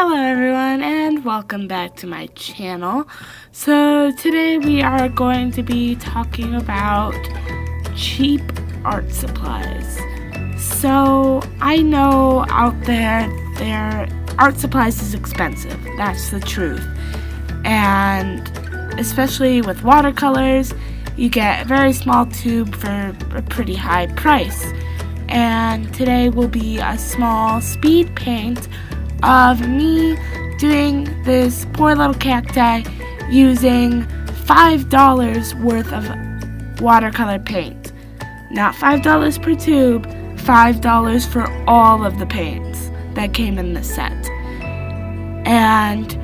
Hello everyone and welcome back to my channel. So today we are going to be talking about cheap art supplies. So I know out there art supplies is expensive, that's the truth. And especially with watercolors, you get a very small tube for a pretty high price. And today will be a small speed paint of me doing this poor little cacti using $5 worth of watercolor paint. Not $5 per tube, $5 for all of the paints that came in the set. And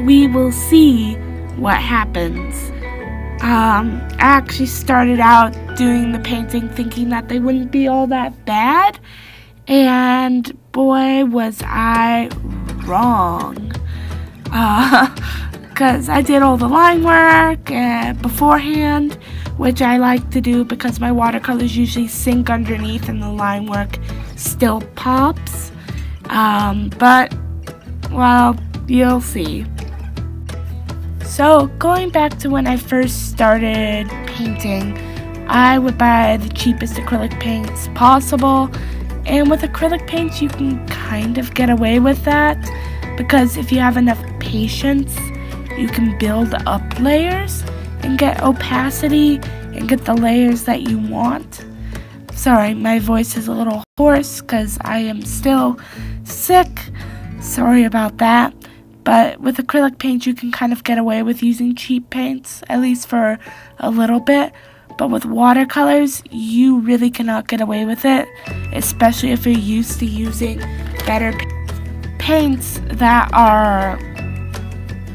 we will see what happens. I actually started out doing the painting thinking that they wouldn't be all that bad. And boy, was I wrong. Because I did all the line work beforehand, which I like to do because my watercolors usually sink underneath and the line work still pops. But, well, you'll see. So, going back to when I first started painting, I would buy the cheapest acrylic paints possible. And with acrylic paints, you can kind of get away with that because if you have enough patience, you can build up layers and get opacity and get the layers that you want. Sorry, my voice is a little hoarse because I am still sick. Sorry about that. But with acrylic paints, you can kind of get away with using cheap paints, at least for a little bit. But with watercolors, you really cannot get away with it, especially if you're used to using better paints that are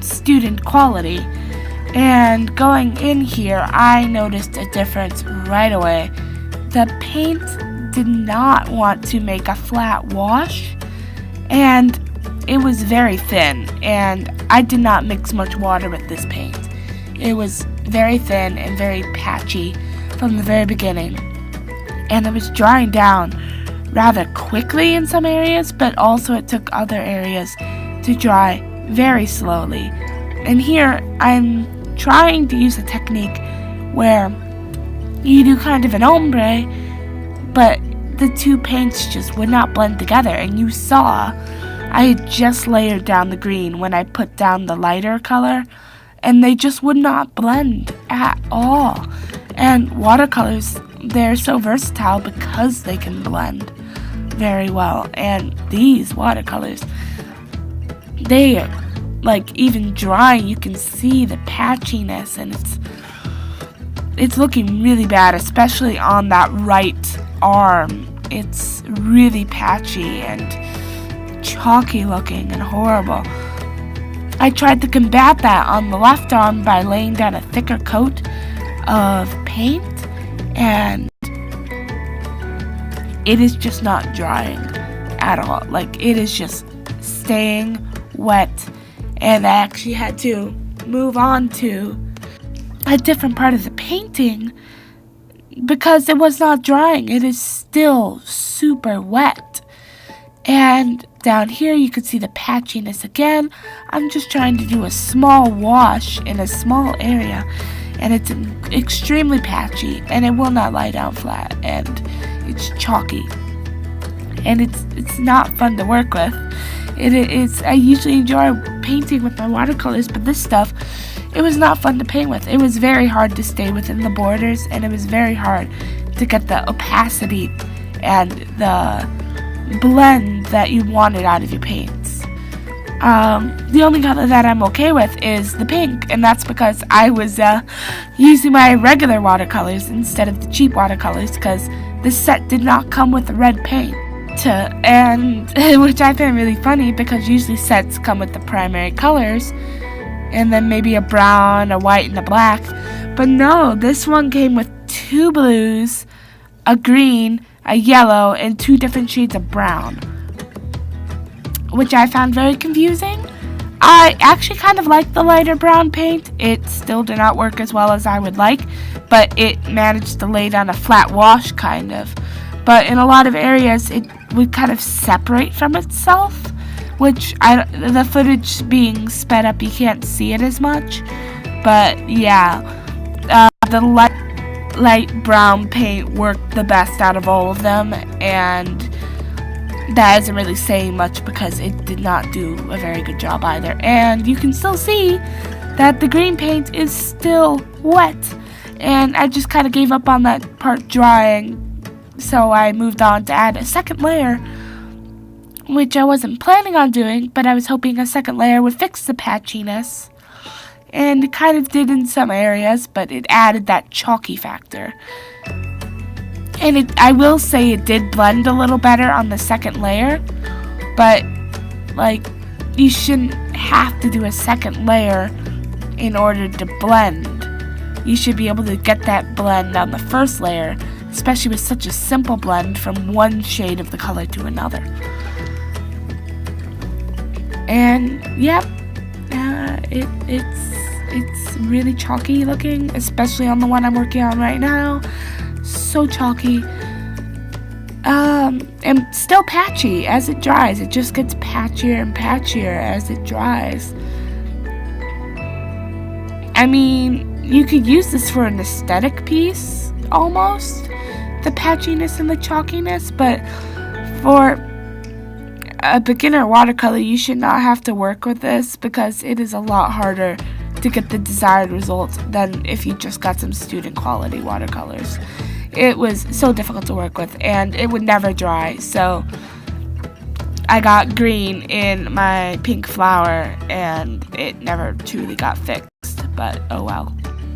student quality. And going in here, I noticed a difference right away. The paint did not want to make a flat wash, and it was very thin, and I did not mix much water with this paint. It was very thin and very patchy from the very beginning, and it was drying down rather quickly in some areas, but also it took other areas to dry very slowly. And here I'm trying to use a technique where you do kind of an ombre, but the two paints just would not blend together, and you saw I had just layered down the green when I put down the lighter color, and they just would not blend at all. And watercolors, they're so versatile because they can blend very well. And these watercolors, they, like, even drying, you can see the patchiness, and it's looking really bad, especially on that right arm. It's really patchy and chalky looking and horrible. I tried to combat that on the left arm by laying down a thicker coat of paint, and it is just not drying at all. Like, it is just staying wet, and I actually had to move on to a different part of the painting because it was not drying. It is still super wet. And down here you can see the patchiness again. I'm just trying to do a small wash in a small area, and it's extremely patchy, and it will not lie down flat, and it's chalky, and it's not fun to work with. I usually enjoy painting with my watercolors, but this stuff, it was not fun to paint with. It was very hard to stay within the borders, and it was very hard to get the opacity and the blend that you wanted out of your paints. The only color that I'm okay with is the pink, and that's because I was using my regular watercolors instead of the cheap watercolors, because this set did not come with red paint, and which I find really funny because usually sets come with the primary colors and then maybe a brown, a white, and a black. But no, this one came with two blues, a green, a yellow, and two different shades of brown, which I found very confusing. I actually kind of like the lighter brown paint. It still did not work as well as I would like, but it managed to lay down a flat wash kind of. But in a lot of areas, it would kind of separate from itself, which the footage being sped up, you can't see it as much. But yeah, the light brown paint worked the best out of all of them, and that isn't really saying much because it did not do a very good job either. And you can still see that the green paint is still wet, and I just kind of gave up on that part drying, so I moved on to add a second layer, which I wasn't planning on doing, but I was hoping a second layer would fix the patchiness. And it kind of did in some areas, but it added that chalky factor. And I will say it did blend a little better on the second layer, but like, you shouldn't have to do a second layer in order to blend. You should be able to get that blend on the first layer, especially with such a simple blend from one shade of the color to another. And yep, it's really chalky looking, especially on the one I'm working on right now. So chalky. And still patchy as it dries. It just gets patchier and patchier as it dries. I mean, you could use this for an aesthetic piece, almost, the patchiness and the chalkiness, but for a beginner watercolor, you should not have to work with this because it is a lot harder to get the desired results than if you just got some student quality watercolors. It was so difficult to work with, and it would never dry, so I got green in my pink flower, and it never truly got fixed, but oh well.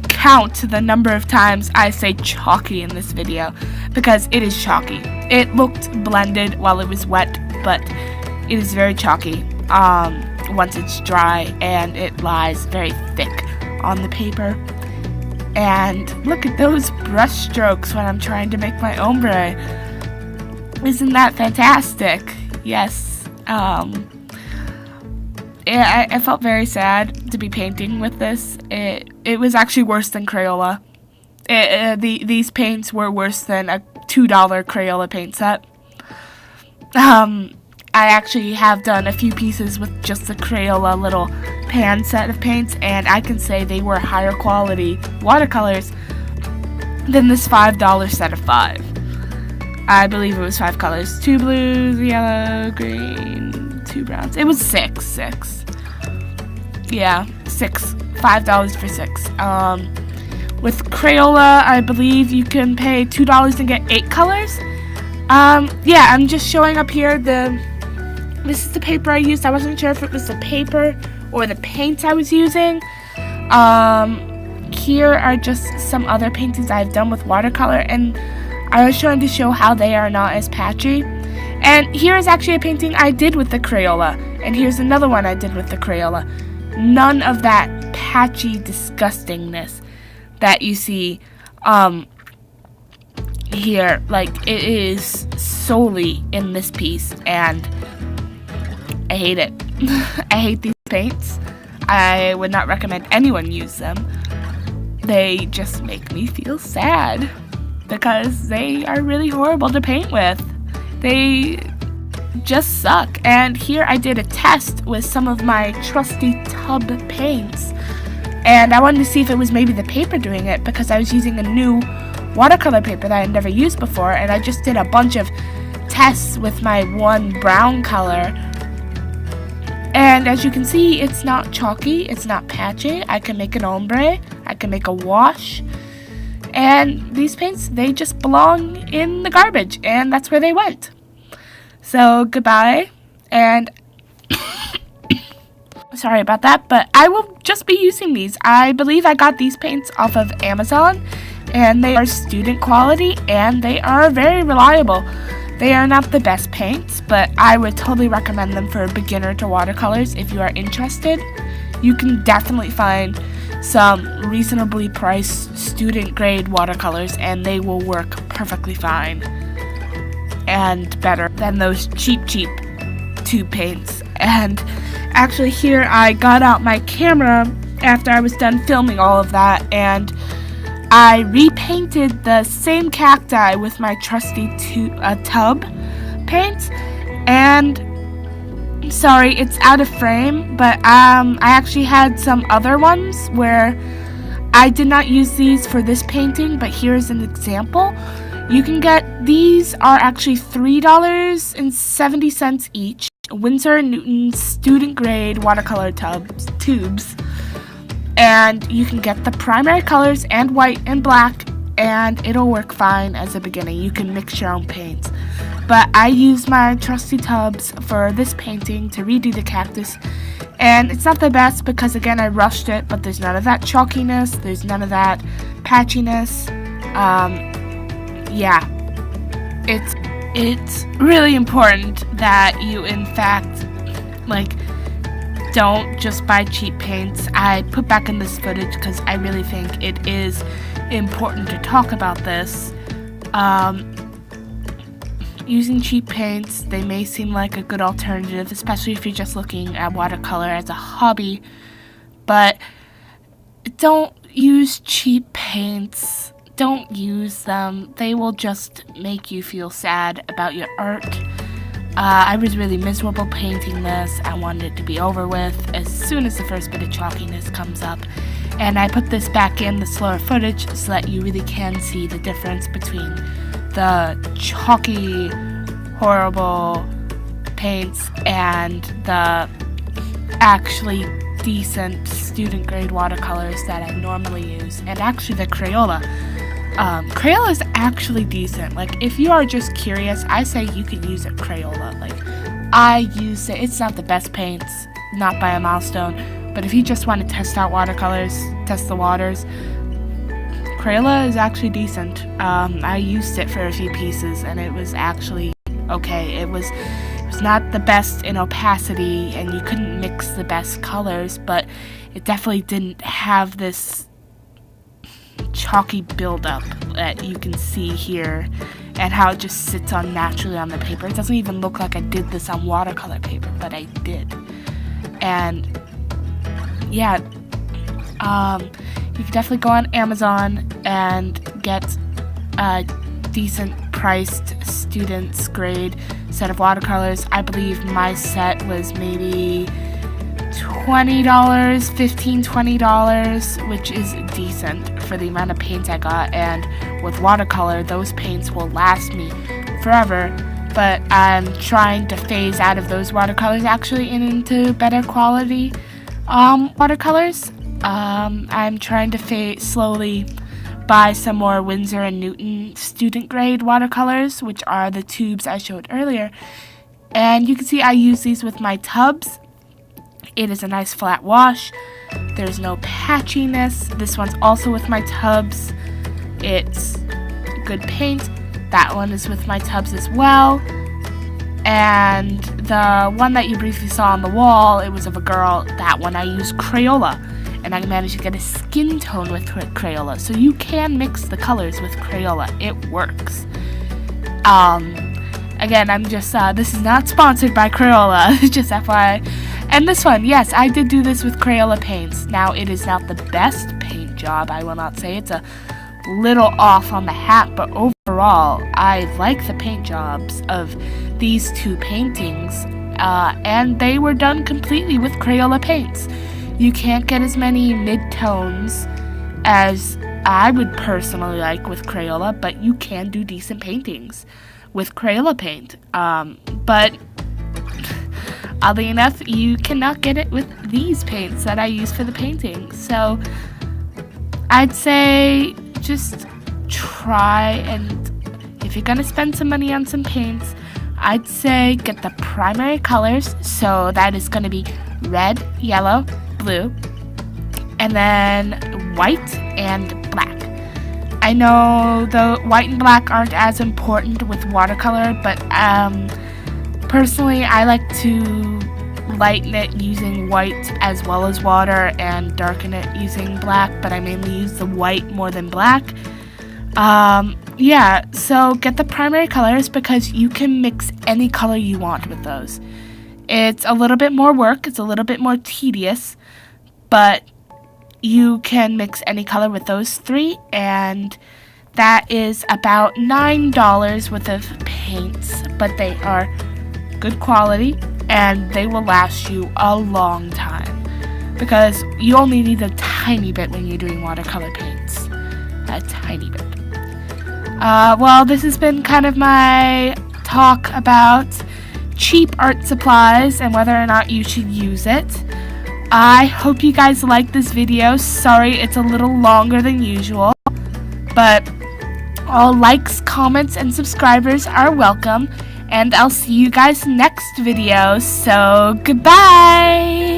Count the number of times I say chalky in this video, because it is chalky. It looked blended while it was wet, but it is very chalky once it's dry, and it lies very thick on the paper. And look at those brush strokes when I'm trying to make my ombre. Isn't that fantastic? Yes. I felt very sad to be painting with this. It was actually worse than Crayola. These paints were worse than a $2 Crayola paint set. I actually have done a few pieces with just the Crayola little pan set of paints, and I can say they were higher quality watercolors than this $5 set of 5. I believe it was 5 colors. 2 blues, yellow, green, 2 browns. It was 6. Yeah, 6. $5 for 6. With Crayola, I believe you can pay $2 and get 8 colors. Yeah, I'm just showing up here this is the paper I used. I wasn't sure if it was the paper or the paints I was using. Here are just some other paintings I've done with watercolor, and I was trying to show how they are not as patchy. And here is actually a painting I did with the Crayola, and here's another one I did with the Crayola. None of that patchy disgustingness that you see here. Like, it is solely in this piece, and I hate it. I hate these paints. I would not recommend anyone use them. They just make me feel sad because they are really horrible to paint with. They just suck. And here I did a test with some of my trusty tub paints, and I wanted to see if it was maybe the paper doing it, because I was using a new watercolor paper that I had never used before, and I just did a bunch of tests with my one brown color. And as you can see, it's not chalky, it's not patchy. I can make an ombre, I can make a wash, and these paints, they just belong in the garbage, and that's where they went. So goodbye, and sorry about that, but I will just be using these. I believe I got these paints off of Amazon, and they are student quality, and they are very reliable. They are not the best paints, but I would totally recommend them for beginner to watercolors if you are interested. You can definitely find some reasonably priced student grade watercolors, and they will work perfectly fine and better than those cheap tube paints. And actually here I got out my camera after I was done filming all of that, and I repainted the same cacti with my trusty tub paints, and Sorry, it's out of frame, but I actually had some other ones where I did not use these for this painting, but here's an example. You can get, these are actually $3.70 each. Winsor & Newton student grade watercolor tubes. And you can get the primary colors and white and black, and it'll work fine as a beginning. You can mix your own paints. But I used my trusty tubs for this painting to redo the cactus. And it's not the best because, again, I rushed it, but there's none of that chalkiness. There's none of that patchiness. Yeah. It's really important that you, in fact, don't just buy cheap paints. I put back in this footage because I really think it is important to talk about this. Using cheap paints, they may seem like a good alternative, especially if you're just looking at watercolor as a hobby, but don't use cheap paints. Don't use them. They will just make you feel sad about your art. I was really miserable painting this. I wanted it to be over with as soon as the first bit of chalkiness comes up. And I put this back in the slower footage so that you really can see the difference between the chalky, horrible paints and the actually decent student grade watercolors that I normally use. And actually the Crayola. Crayola is actually decent. If you are just curious, I say you could use a Crayola. I use it. It's not the best paints, not by a milestone, but if you just want to test out watercolors, test the waters, Crayola is actually decent. I used it for a few pieces, and it was actually okay. It was not the best in opacity, and you couldn't mix the best colors, but it definitely didn't have this chalky buildup that you can see here, and how it just sits on naturally on the paper. It doesn't even look like I did this on watercolor paper, but I did. And yeah, you can definitely go on Amazon and get a decent priced student's grade set of watercolors. I believe my set was maybe $20, $15-$20, which is decent for the amount of paints I got. And with watercolor, those paints will last me forever. But I'm trying to phase out of those watercolors actually into better quality watercolors. I'm trying to slowly buy some more Winsor & Newton student grade watercolors, which are the tubes I showed earlier. And you can see I use these with my tubs. It is a nice flat wash. There's no patchiness. This one's also with my tubs. It's good paint. That one is with my tubs as well. And the one that you briefly saw on the wall, it was of a girl. That one I used Crayola. And I managed to get a skin tone with Crayola. So you can mix the colors with Crayola. It works. Again, I'm just, this is not sponsored by Crayola. Just FYI. And this one, yes, I did do this with Crayola paints. Now, it is not the best paint job, I will not say. It's a little off on the hat, but overall, I like the paint jobs of these two paintings. And they were done completely with Crayola paints. You can't get as many mid-tones as I would personally like with Crayola, but you can do decent paintings with Crayola paint. But oddly enough, you cannot get it with these paints that I use for the painting. So I'd say just try, and if you're gonna spend some money on some paints, I'd say get the primary colors. So that is gonna be red, yellow, blue, and then white and black. I know the white and black aren't as important with watercolor, but personally I like to lighten it using white as well as water and darken it using black, but I mainly use the white more than black. Yeah, so get the primary colors because you can mix any color you want with those. It's a little bit more work, it's a little bit more tedious, but you can mix any color with those three, and that is about $9 worth of paints, but they are good quality. and they will last you a long time, because you only need a tiny bit when you're doing watercolor paints. A tiny bit. Well, this has been kind of my talk about cheap art supplies and whether or not you should use it. I hope you guys like this video. Sorry it's a little longer than usual, but all likes, comments, and subscribers are welcome, and I'll see you guys next video, so goodbye!